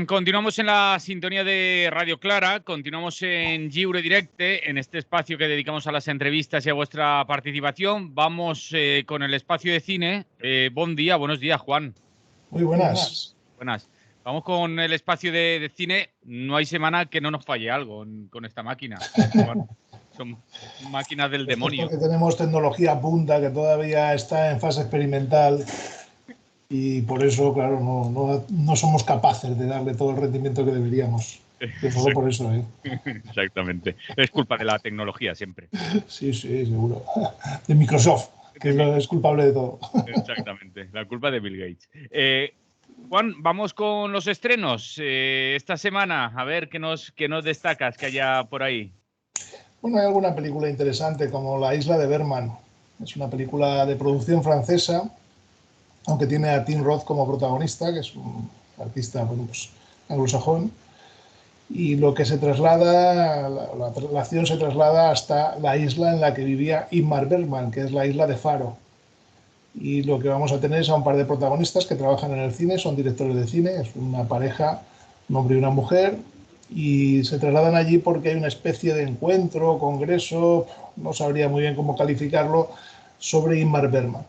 Continuamos en la sintonía de Radio Clara, continuamos en Lliure Directe, en este espacio que dedicamos a las entrevistas y a vuestra participación. Vamos con el espacio de cine. Buenos días, Juan. Muy buenas. Buenas. Vamos con el espacio de cine. No hay semana que no nos falle algo con esta máquina. Son máquinas del demonio. Porque tenemos tecnología punta que todavía está en fase experimental. Y por eso, claro, no somos capaces de darle todo el rendimiento que deberíamos. Solo por eso, ¿eh? Exactamente. Es culpa de la tecnología siempre. Sí, seguro. De Microsoft, que es culpable de todo. Exactamente. La culpa de Bill Gates. Juan, vamos con los estrenos. Esta semana, a ver qué nos destacas que haya por ahí. Bueno, hay alguna película interesante como La isla de Bergman. Es una película de producción francesa, aunque tiene a Tim Roth como protagonista, que es un artista anglosajón, y lo que se traslada, la acción se traslada hasta la isla en la que vivía Ingmar Bergman, que es la isla de Faro. Y lo que vamos a tener es a un par de protagonistas que trabajan en el cine, son directores de cine, es una pareja, un hombre y una mujer, y se trasladan allí porque hay una especie de encuentro, congreso, no sabría muy bien cómo calificarlo, sobre Ingmar Bergman,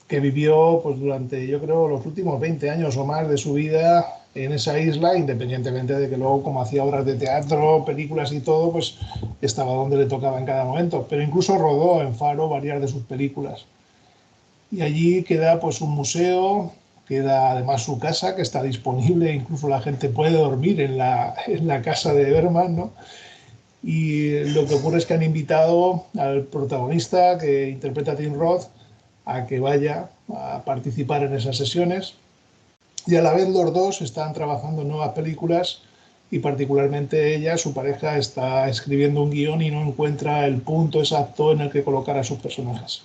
que vivió pues durante, yo creo, los últimos 20 años o más de su vida en esa isla, independientemente de que luego, como hacía obras de teatro, películas y todo, pues estaba donde le tocaba en cada momento. Pero incluso rodó en Faro varias de sus películas. Y allí queda pues un museo, queda además su casa, que está disponible, incluso la gente puede dormir en la casa de Bergman, ¿no? Y lo que ocurre es que han invitado al protagonista, que interpreta a Tim Roth, a que vaya a participar en esas sesiones, y a la vez los dos están trabajando en nuevas películas y particularmente ella, su pareja, está escribiendo un guión y no encuentra el punto exacto en el que colocar a sus personajes.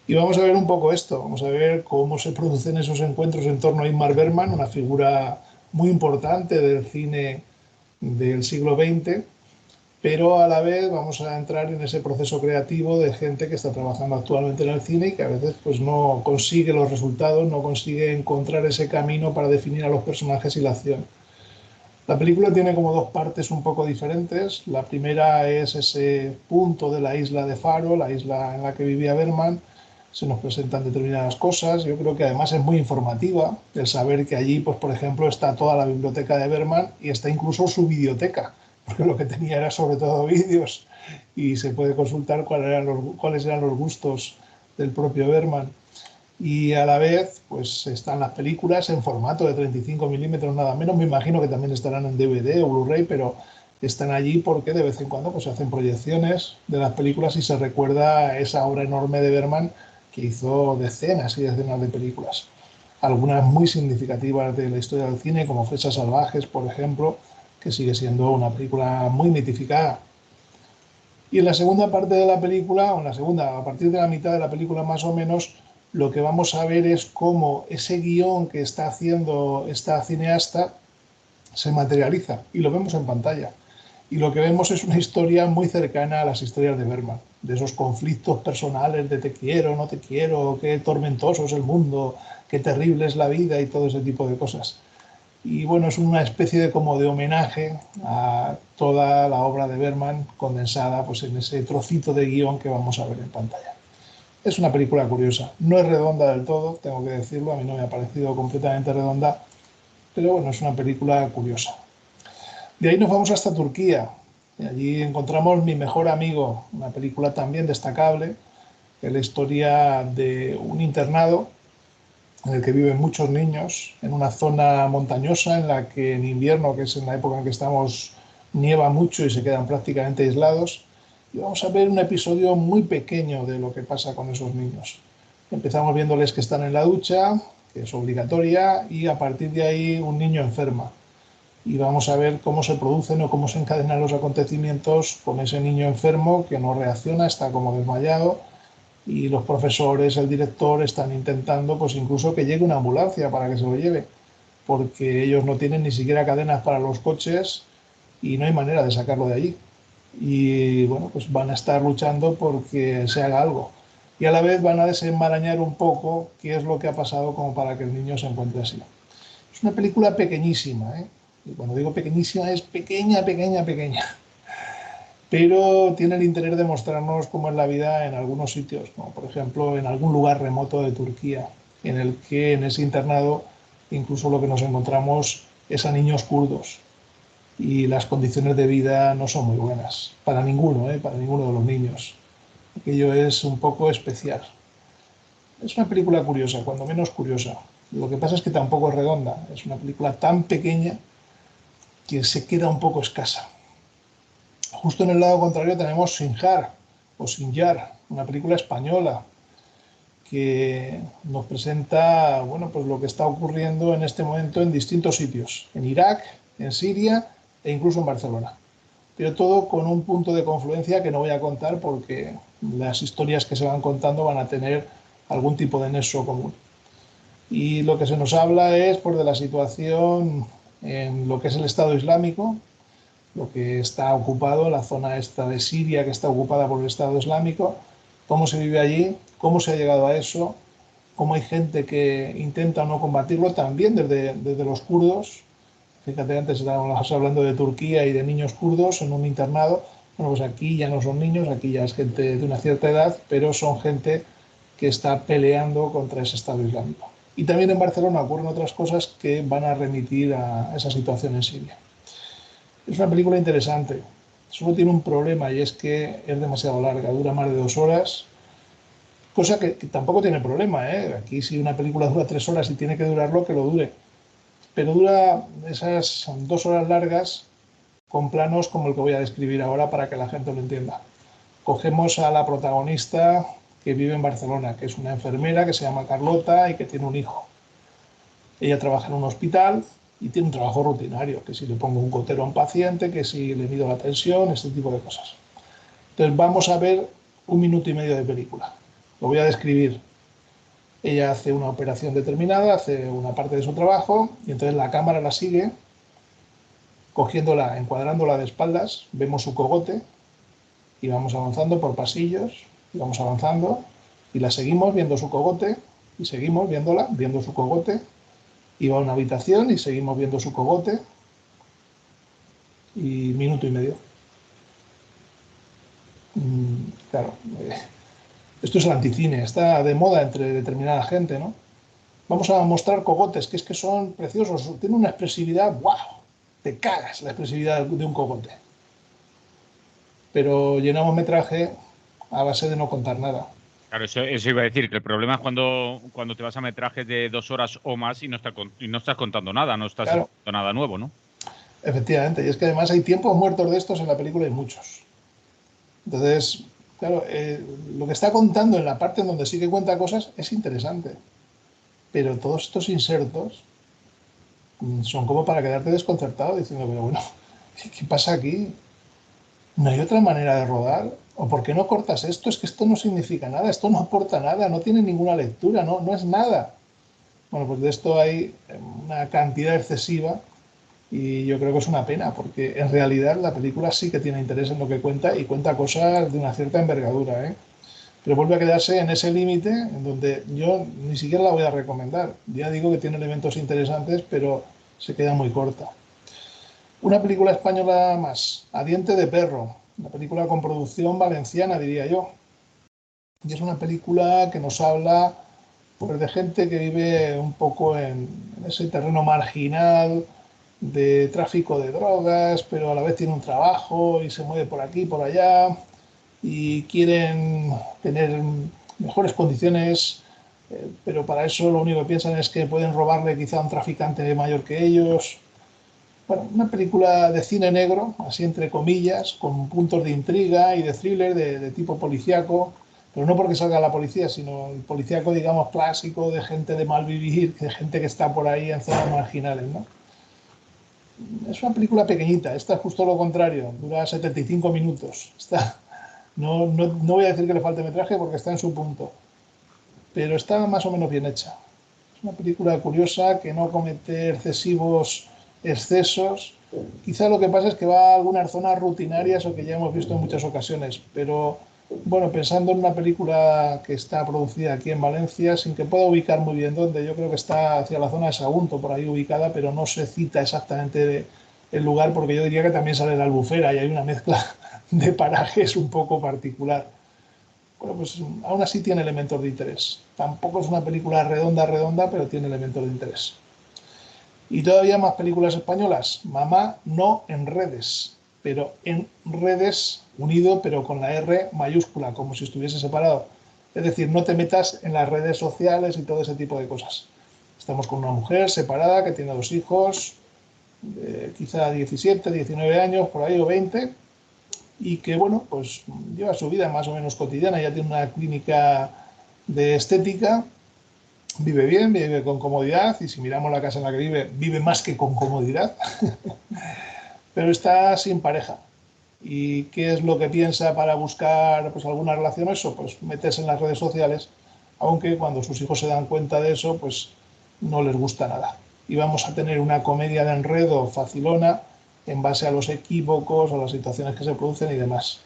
Y vamos a ver un poco esto, vamos a ver cómo se producen esos encuentros en torno a Ingmar Bergman, una figura muy importante del cine del siglo XX, pero a la vez vamos a entrar en ese proceso creativo de gente que está trabajando actualmente en el cine y que a veces pues no consigue los resultados, no consigue encontrar ese camino para definir a los personajes y la acción. La película tiene como dos partes un poco diferentes. La primera es ese punto de la isla de Faro, la isla en la que vivía Bergman. Se nos presentan determinadas cosas. Yo creo que además es muy informativa el saber que allí, pues por ejemplo, está toda la biblioteca de Bergman y está incluso su videoteca, porque lo que tenía era sobre todo vídeos y se puede consultar cuáles eran los gustos del propio Bergman. Y a la vez pues están las películas en formato de 35 milímetros nada menos. Me imagino que también estarán en DVD o Blu-ray, pero están allí porque de vez en cuando pues se hacen proyecciones de las películas y se recuerda esa obra enorme de Bergman, que hizo decenas y decenas de películas, algunas muy significativas de la historia del cine, como Flechas Salvajes, por ejemplo, que sigue siendo una película muy mitificada. Y en la segunda parte de la película, o en la segunda, a partir de la mitad de la película más o menos, lo que vamos a ver es cómo ese guión que está haciendo esta cineasta se materializa y lo vemos en pantalla. Y lo que vemos es una historia muy cercana a las historias de Bergman, de esos conflictos personales de te quiero, no te quiero, qué tormentoso es el mundo, qué terrible es la vida y todo ese tipo de cosas. Y bueno, es una especie de como de homenaje a toda la obra de Bergman condensada pues en ese trocito de guión que vamos a ver en pantalla. Es una película curiosa, no es redonda del todo, tengo que decirlo, a mí no me ha parecido completamente redonda, pero bueno, es una película curiosa. De ahí nos vamos hasta Turquía, y allí encontramos Mi mejor amigo, una película también destacable, que es la historia de un internado en el que viven muchos niños, en una zona montañosa en la que en invierno, que es en la época en que estamos, nieva mucho y se quedan prácticamente aislados. Y vamos a ver un episodio muy pequeño de lo que pasa con esos niños. Empezamos viéndoles que están en la ducha, que es obligatoria, y a partir de ahí un niño enferma. Y vamos a ver cómo se producen o cómo se encadenan los acontecimientos con ese niño enfermo que no reacciona, está como desmayado, y los profesores, el director están intentando pues incluso que llegue una ambulancia para que se lo lleve, porque ellos no tienen ni siquiera cadenas para los coches y no hay manera de sacarlo de allí. Y bueno, pues van a estar luchando porque se haga algo. Y a la vez van a desenmarañar un poco qué es lo que ha pasado como para que el niño se encuentre así. Es Es una película pequeñísima, ¿eh? Y cuando digo pequeñísima es pequeña, pequeña, pequeña. Pero tiene el interés de mostrarnos cómo es la vida en algunos sitios, como por ejemplo en algún lugar remoto de Turquía, en el que en ese internado incluso lo que nos encontramos es a niños kurdos y las condiciones de vida no son muy buenas para ninguno, para ninguno de los niños. Aquello es un poco especial. Es una película curiosa, cuando menos curiosa. Lo que pasa es que tampoco es redonda. Es una película tan pequeña que se queda un poco escasa. Justo en el lado contrario tenemos Sinjar o Sinjar, una película española que nos presenta, bueno, pues lo que está ocurriendo en este momento en distintos sitios, en Irak, en Siria e incluso en Barcelona. Pero todo con un punto de confluencia que no voy a contar porque las historias que se van contando van a tener algún tipo de nexo común. Y lo que se nos habla es pues, de la situación en lo que es el Estado Islámico, lo que está ocupado, la zona esta de Siria que está ocupada por el Estado Islámico, cómo se vive allí, cómo se ha llegado a eso, cómo hay gente que intenta no combatirlo, también desde los kurdos. Fíjate, antes estábamos hablando de Turquía y de niños kurdos en un internado. Bueno, pues aquí ya no son niños, aquí ya es gente de una cierta edad, pero son gente que está peleando contra ese Estado Islámico. Y también en Barcelona ocurren otras cosas que van a remitir a esa situación en Siria. Es una película interesante, solo tiene un problema y es que es demasiado larga, dura más de 2 horas, cosa que tampoco tiene problema, ¿eh? Aquí si una película dura 3 horas y tiene que durarlo, que lo dure. Pero dura esas 2 horas largas con planos como el que voy a describir ahora para que la gente lo entienda. Cogemos a la protagonista que vive en Barcelona, que es una enfermera que se llama Carlota y que tiene un hijo. Ella trabaja en un hospital y tiene un trabajo rutinario, que si le pongo un gotero a un paciente, que si le mido la tensión, este tipo de cosas. Entonces vamos a ver 1 minuto y medio de película. Lo voy a describir. Ella hace una operación determinada, hace una parte de su trabajo y entonces la cámara la sigue, cogiéndola, encuadrándola de espaldas, vemos su cogote y vamos avanzando por pasillos, y vamos avanzando y la seguimos viendo su cogote y seguimos viéndola, viendo su cogote, y va a una habitación y seguimos viendo su cogote y 1 minuto y medio. Claro, esto es el anticine, está de moda entre determinada gente, ¿no? Vamos a mostrar cogotes, que es que son preciosos, tienen una expresividad, ¡wow! Te cagas la expresividad de un cogote. Pero llenamos metraje a base de no contar nada. Claro, eso iba a decir, que el problema es cuando te vas a metrajes de 2 horas o más y no estás contando nada, no estás Claro, explicando nada nuevo, ¿no? efectivamente, y es que además hay tiempos muertos de estos en la película y muchos. Entonces, claro, lo que está contando en la parte en donde sí que cuenta cosas es interesante, pero todos estos insertos son como para quedarte desconcertado diciendo, pero bueno, ¿qué pasa aquí? ¿No hay otra manera de rodar? ¿O por qué no cortas esto? Es que esto no significa nada, esto no aporta nada, no tiene ninguna lectura, no es nada. Bueno, pues de esto hay una cantidad excesiva y yo creo que es una pena, porque en realidad la película sí que tiene interés en lo que cuenta y cuenta cosas de una cierta envergadura, ¿eh? Pero vuelve a quedarse en ese límite en donde yo ni siquiera la voy a recomendar. Ya digo que tiene elementos interesantes, pero se queda muy corta. Una película española más, A diente de perro, una película con producción valenciana, diría yo. Y es una película que nos habla pues, de gente que vive un poco en ese terreno marginal de tráfico de drogas, pero a la vez tiene un trabajo y se mueve por aquí, por allá, y quieren tener mejores condiciones, pero para eso lo único que piensan es que pueden robarle quizá a un traficante mayor que ellos. Bueno, una película de cine negro, así entre comillas, con puntos de intriga y de thriller de tipo policíaco, pero no porque salga la policía, sino el policíaco, digamos, clásico de gente de mal vivir, de gente que está por ahí en zonas marginales, ¿no? Es una película pequeñita, esta es justo lo contrario, dura 75 minutos. No voy a decir que le falte metraje porque está en su punto, pero está más o menos bien hecha. Es una película curiosa que no comete excesivos excesos. Quizá lo que pasa es que va a algunas zonas rutinarias o que ya hemos visto en muchas ocasiones, pero Bueno, pensando en una película que está producida aquí en Valencia, sin que pueda ubicar muy bien dónde, yo creo que está hacia la zona de Sagunto, por ahí ubicada, pero no se cita exactamente el lugar, porque yo diría que también sale la Albufera y hay una mezcla de parajes un poco particular. Bueno, pues aún así tiene elementos de interés. Tampoco es una película redonda, redonda, pero tiene elementos de interés. Y todavía más películas españolas. Mamá no en redes, pero en redes unido, pero con la R mayúscula, como si estuviese separado. Es decir, no te metas en las redes sociales y todo ese tipo de cosas. Estamos con una mujer separada que tiene 2 hijos, quizá 17, 19 años, por ahí, o 20, y que, bueno, pues lleva su vida más o menos cotidiana. Ya tiene una clínica de estética, vive bien, vive con comodidad, y si miramos la casa en la que vive, vive más que con comodidad, pero está sin pareja. ¿Y qué es lo que piensa para buscar pues, alguna relación? Eso, pues meterse en las redes sociales, aunque cuando sus hijos se dan cuenta de eso, pues no les gusta nada. Y vamos a tener una comedia de enredo facilona en base a los equívocos, a las situaciones que se producen y demás.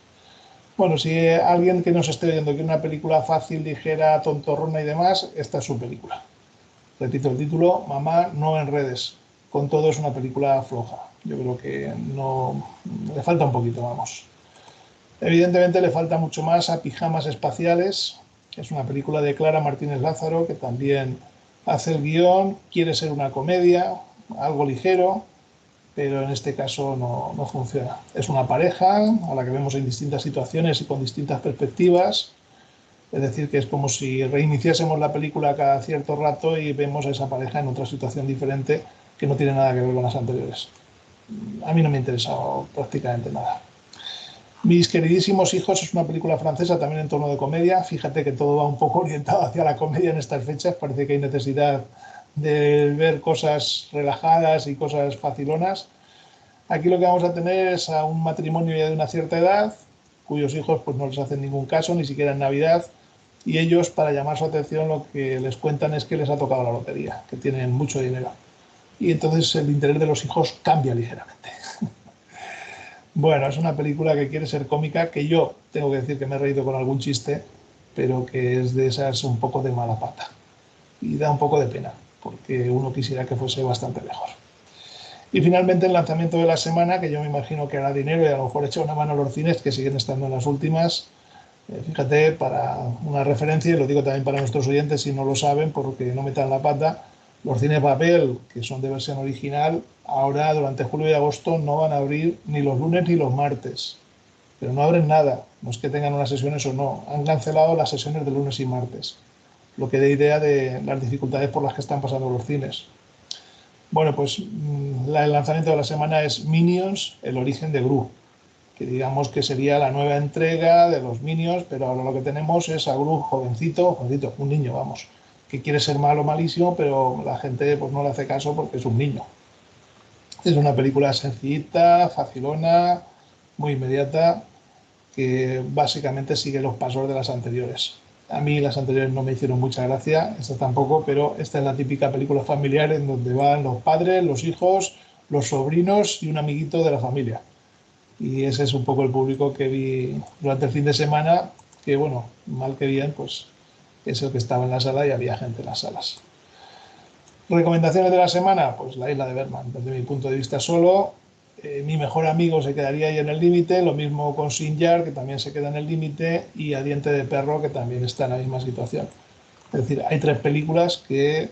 Bueno, si alguien que nos esté viendo quiere una película fácil, ligera, tontorrona y demás, esta es su película. Repito el título, Mamá no en redes. Con todo es una película floja. Yo creo que no le falta un poquito, vamos. Evidentemente le falta mucho más a Pijamas Espaciales, que es una película de Clara Martínez Lázaro, que también hace el guión, quiere ser una comedia, algo ligero, pero en este caso no funciona. Es una pareja a la que vemos en distintas situaciones y con distintas perspectivas. Es decir, que es como si reiniciásemos la película cada cierto rato y vemos a esa pareja en otra situación diferente que no tiene nada que ver con las anteriores. A mí no me ha interesado prácticamente nada. Mis queridísimos hijos es una película francesa también en tono de comedia. Fíjate que todo va un poco orientado hacia la comedia en estas fechas. Parece que hay necesidad de ver cosas relajadas y cosas facilonas. Aquí lo que vamos a tener es a un matrimonio ya de una cierta edad, cuyos hijos pues, no les hacen ningún caso, ni siquiera en Navidad, y ellos, para llamar su atención, lo que les cuentan es que les ha tocado la lotería, que tienen mucho dinero. Y entonces el interés de los hijos cambia ligeramente. Bueno, es una película que quiere ser cómica, que yo tengo que decir que me he reído con algún chiste, pero que es de esas un poco de mala pata. Y da un poco de pena, porque uno quisiera que fuese bastante mejor. Y finalmente el lanzamiento de la semana, que yo me imagino que hará dinero y a lo mejor echa una mano a los cines que siguen estando en las últimas. Fíjate, para una referencia, y lo digo también para nuestros oyentes si no lo saben, porque no metan la pata, los cines papel, que son de versión original, ahora durante julio y agosto no van a abrir ni los lunes ni los martes. Pero no abren nada, no es que tengan unas sesiones o no, han cancelado las sesiones de lunes y martes, lo que da idea de las dificultades por las que están pasando los cines. Bueno, pues el lanzamiento de la semana es Minions, el origen de Gru, que digamos que sería la nueva entrega de los Minions, pero ahora lo que tenemos es a Gru jovencito, jovencito, un niño, vamos, que quiere ser malo, malísimo, pero la gente pues no le hace caso porque es un niño. Es una película sencillita, facilona, muy inmediata, que básicamente sigue los pasos de las anteriores. A mí las anteriores no me hicieron mucha gracia, esta tampoco, pero esta es la típica película familiar en donde van los padres, los hijos, los sobrinos y un amiguito de la familia. Y ese es un poco el público que vi durante el fin de semana, que bueno, mal que bien, pues es el que estaba en la sala y había gente en las salas. Recomendaciones de la semana, pues La Isla de Berman, desde mi punto de vista solo. Mi mejor amigo se quedaría ahí en el límite, lo mismo con Sinjar, que también se queda en el límite, y A Diente de Perro, que también está en la misma situación. Es decir, hay tres películas que,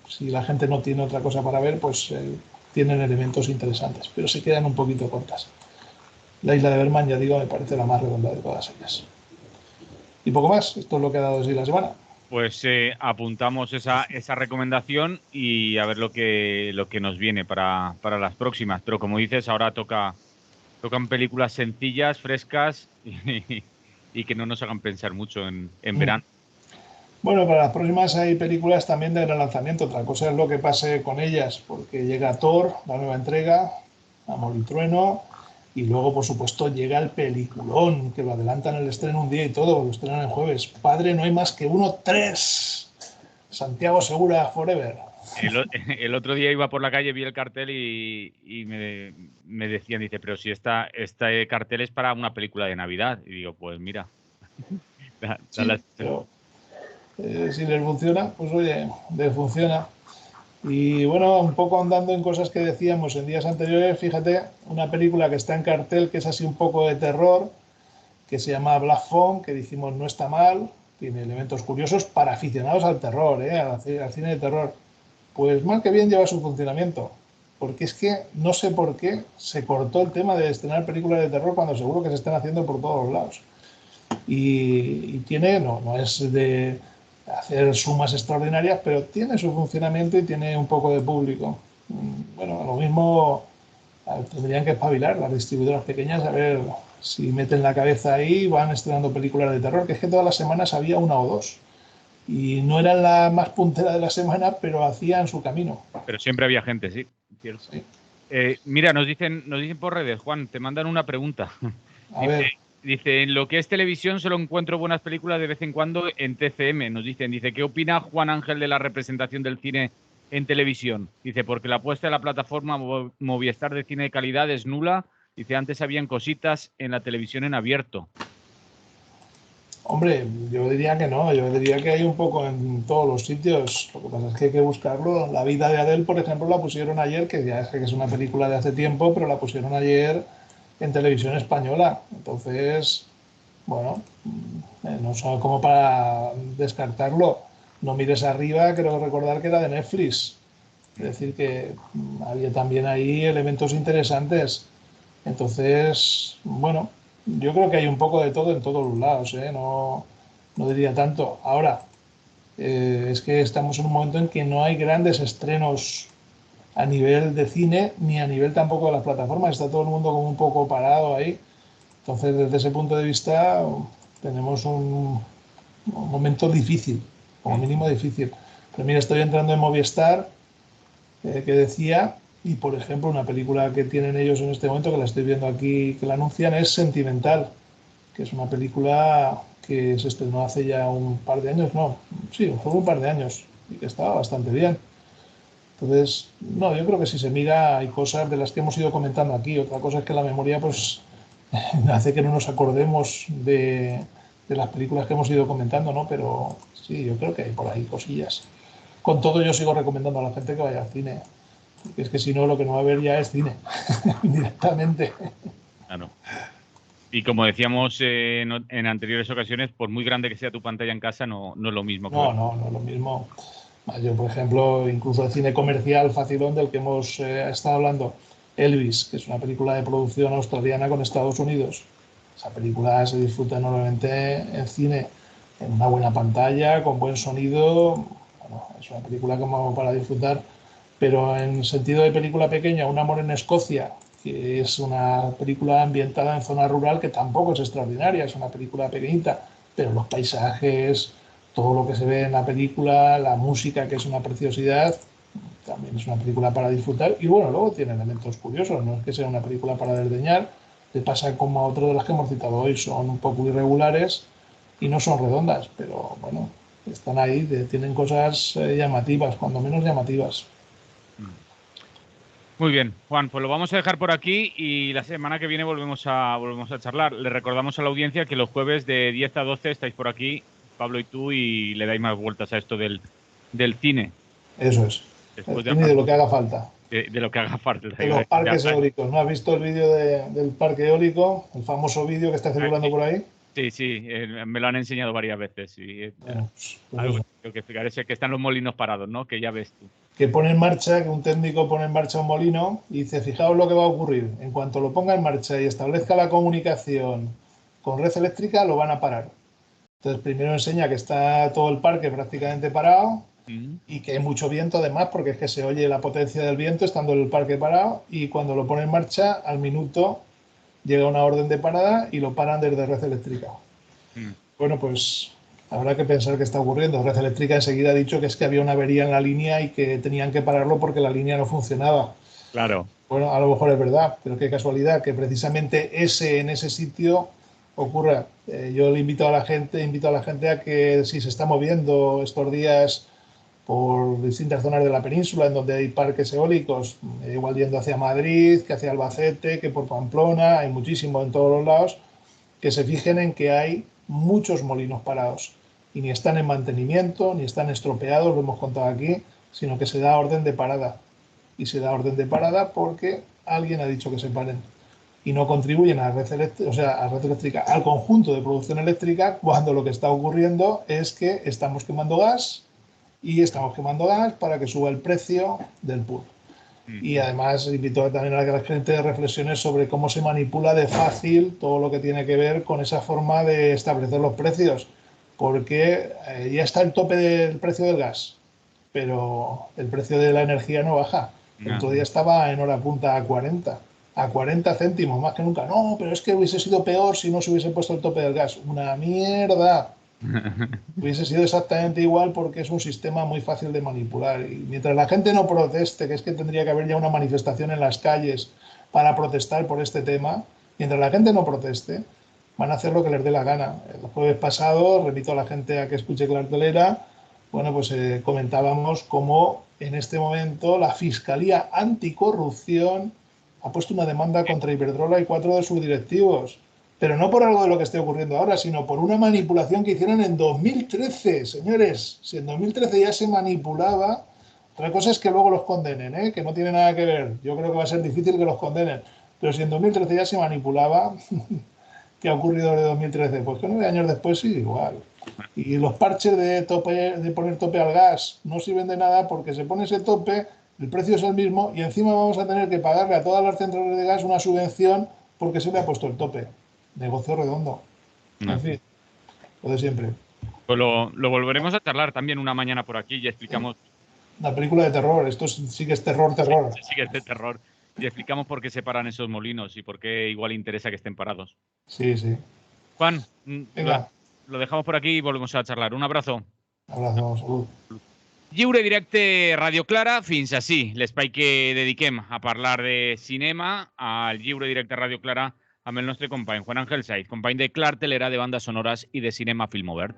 si la gente no tiene otra cosa para ver, pues tienen elementos interesantes, pero se quedan un poquito cortas. La Isla de Berman, ya digo, me parece la más redonda de todas ellas. Y poco más, esto es lo que ha dado de sí la semana. Pues apuntamos esa recomendación y a ver lo que nos viene para las próximas. Pero como dices, ahora tocan películas sencillas, frescas y que no nos hagan pensar mucho en verano. Bueno, para las próximas hay películas también de gran lanzamiento. Otra cosa es lo que pase con ellas, porque llega Thor, la nueva entrega, Amor y Trueno, y luego, por supuesto, llega el peliculón, que lo adelantan el estreno un día y todo, lo estrenan el jueves. Padre, no hay más que uno, tres. Santiago Segura Forever. El otro día iba por la calle, vi el cartel y me decían, dice, pero si este cartel es para una película de Navidad. Y digo, pues mira. Sí, pero si les funciona, pues oye, les funciona. Y bueno, un poco andando en cosas que decíamos en días anteriores, fíjate, una película que está en cartel, que es así un poco de terror, que se llama Black Phone, que dijimos no está mal, tiene elementos curiosos para aficionados al terror, al cine de terror. Pues mal que bien lleva su funcionamiento, porque es que no sé por qué se cortó el tema de estrenar películas de terror cuando seguro que se están haciendo por todos los lados. Y tiene, no es de hacer sumas extraordinarias, pero tiene su funcionamiento y tiene un poco de público. Bueno, lo mismo tendrían que espabilar las distribuidoras pequeñas a ver si meten la cabeza ahí y van estrenando películas de terror, que es que todas las semanas había una o dos. Y no eran la más puntera de la semana, pero hacían su camino. Pero siempre había gente, sí, cierto. Sí. Mira, nos dicen por redes, Juan, te mandan una pregunta. A ver, Dice, en lo que es televisión solo encuentro buenas películas de vez en cuando en TCM. Nos dicen, ¿qué opina Juan Ángel de la representación del cine en televisión? Dice, porque la apuesta de la plataforma Movistar de cine de calidad es nula. Dice, antes habían cositas en la televisión en abierto. hombre, yo diría que no, yo diría que hay un poco en todos los sitios. Lo que pasa es que hay que buscarlo. La vida de Adele, por ejemplo, la pusieron ayer, que ya sé que es una película de hace tiempo, pero la pusieron ayer en televisión española. Entonces, bueno, no son como para descartarlo. No mires arriba, creo recordar que era de Netflix. Es decir, que había también ahí elementos interesantes. Entonces, bueno, yo creo que hay un poco de todo en todos los lados, ¿eh? No diría tanto. Ahora, es que estamos en un momento en que no hay grandes estrenos a nivel de cine ni a nivel tampoco de las plataformas. Está todo el mundo como un poco parado ahí. Entonces, desde ese punto de vista, tenemos un momento difícil, como mínimo difícil. Pero mira, estoy entrando en Movistar, que decía, y por ejemplo, una película que tienen ellos en este momento, que la estoy viendo aquí, que la anuncian, es Sentimental, que es una película que se estrenó hace ya un par de años, no, sí, fue un par de años, y que estaba bastante bien. Entonces, no, yo creo que si se mira hay cosas de las que hemos ido comentando aquí. Otra cosa es que la memoria pues hace que no nos acordemos de las películas que hemos ido comentando, ¿no? Pero sí, yo creo que hay por ahí cosillas. Con todo yo sigo recomendando a la gente que vaya al cine. Porque es que si no, lo que no va a haber ya es cine, directamente. Claro. Y como decíamos en anteriores ocasiones, por muy grande que sea tu pantalla en casa, no es lo mismo que ver. No es lo mismo. Yo, por ejemplo, incluso el cine comercial facilón del que hemos estado hablando, Elvis, que es una película de producción australiana con Estados Unidos. Esa película se disfruta enormemente en cine, en una buena pantalla, con buen sonido. Bueno, es una película como para disfrutar, pero en sentido de película pequeña, Un amor en Escocia, que es una película ambientada en zona rural que tampoco es extraordinaria, es una película pequeñita, pero los paisajes, todo lo que se ve en la película, la música, que es una preciosidad, también es una película para disfrutar. Y bueno, luego tiene elementos curiosos, no es que sea una película para desdeñar, le pasa como a otras de las que hemos citado hoy, son un poco irregulares y no son redondas, pero bueno, están ahí, tienen cosas llamativas, cuando menos llamativas. Muy bien, Juan, pues lo vamos a dejar por aquí y la semana que viene volvemos a charlar. Le recordamos a la audiencia que los jueves de 10 a 12 estáis por aquí, Pablo y tú, y le dais más vueltas a esto del cine. Eso es, el Después de cine de hablar lo que haga falta. de lo que haga falta. De los parques eólicos. ¿No has visto el vídeo del parque eólico? El famoso vídeo que está circulando por ahí. Sí, sí, me lo han enseñado varias veces. Y, Bueno, pues algo eso. que explicar es que están los molinos parados, ¿no? Que ya ves tú. Que pone en marcha, que un técnico pone en marcha un molino y dice, fijaos lo que va a ocurrir. En cuanto lo ponga en marcha y establezca la comunicación con red eléctrica, lo van a parar. Entonces, primero enseña que está todo el parque prácticamente parado y que hay mucho viento además, porque es que se oye la potencia del viento estando el parque parado, y cuando lo pone en marcha, al minuto llega una orden de parada y lo paran desde red eléctrica. Bueno, pues habrá que pensar qué está ocurriendo. Red Eléctrica enseguida ha dicho que es que había una avería en la línea y que tenían que pararlo porque la línea no funcionaba. Claro. Bueno, a lo mejor es verdad, pero qué casualidad que precisamente en ese sitio ocurra. Yo le invito a la gente a que si se está moviendo estos días por distintas zonas de la península en donde hay parques eólicos, igual yendo hacia Madrid, que hacia Albacete, que por Pamplona, hay muchísimo en todos los lados, que se fijen en que hay muchos molinos parados. Y ni están en mantenimiento, ni están estropeados, lo hemos contado aquí, sino que se da orden de parada. Y se da orden de parada porque alguien ha dicho que se paren. Y no contribuyen a la red eléctrica, o sea, a la red eléctrica, al conjunto de producción eléctrica, cuando lo que está ocurriendo es que estamos quemando gas para que suba el precio del pool. Y además invito también a la gente a reflexiones sobre cómo se manipula de fácil todo lo que tiene que ver con esa forma de establecer los precios, porque ya está el tope del precio del gas, pero el precio de la energía no baja. El otro día estaba en hora punta a 40 céntimos, más que nunca. No, pero es que hubiese sido peor si no se hubiese puesto el tope del gas. Una mierda. Hubiese sido exactamente igual porque es un sistema muy fácil de manipular. Y mientras la gente no proteste, que es que tendría que haber ya una manifestación en las calles para protestar por este tema, mientras la gente no proteste, van a hacer lo que les dé la gana. El jueves pasado, remito a la gente a que escuche Cartelera, bueno, pues comentábamos cómo en este momento la Fiscalía Anticorrupción ha puesto una demanda contra Iberdrola y 4 de sus directivos. Pero no por algo de lo que esté ocurriendo ahora, sino por una manipulación que hicieron en 2013, señores. Si en 2013 ya se manipulaba, otra cosa es que luego los condenen, ¿eh? Que no tiene nada que ver. Yo creo que va a ser difícil que los condenen. Pero si en 2013 ya se manipulaba, ¿qué ha ocurrido desde 2013? Pues que 9 años después sigue igual. Y los parches de poner tope al gas no sirven de nada porque se pone ese tope, el precio es el mismo y encima vamos a tener que pagarle a todas las centrales de gas una subvención porque se le ha puesto el tope. Negocio redondo. En fin, lo de siempre. Pues lo volveremos a charlar también una mañana por aquí y explicamos. Una película de terror. Esto sí que es terror. Sí que es de terror. Y explicamos por qué se paran esos molinos y por qué igual interesa que estén parados. Sí, sí. Juan, Venga. Lo dejamos por aquí y volvemos a charlar. Un abrazo. Abrazo, salud. Lliure directe Radio Clara fins ací l'espai que dediquem a parlar de cinema al Lliure directe Radio Clara amb el nostre company Juan Ángel Saiz, company de Cartelera, de bandes sonores i de cinema film obert.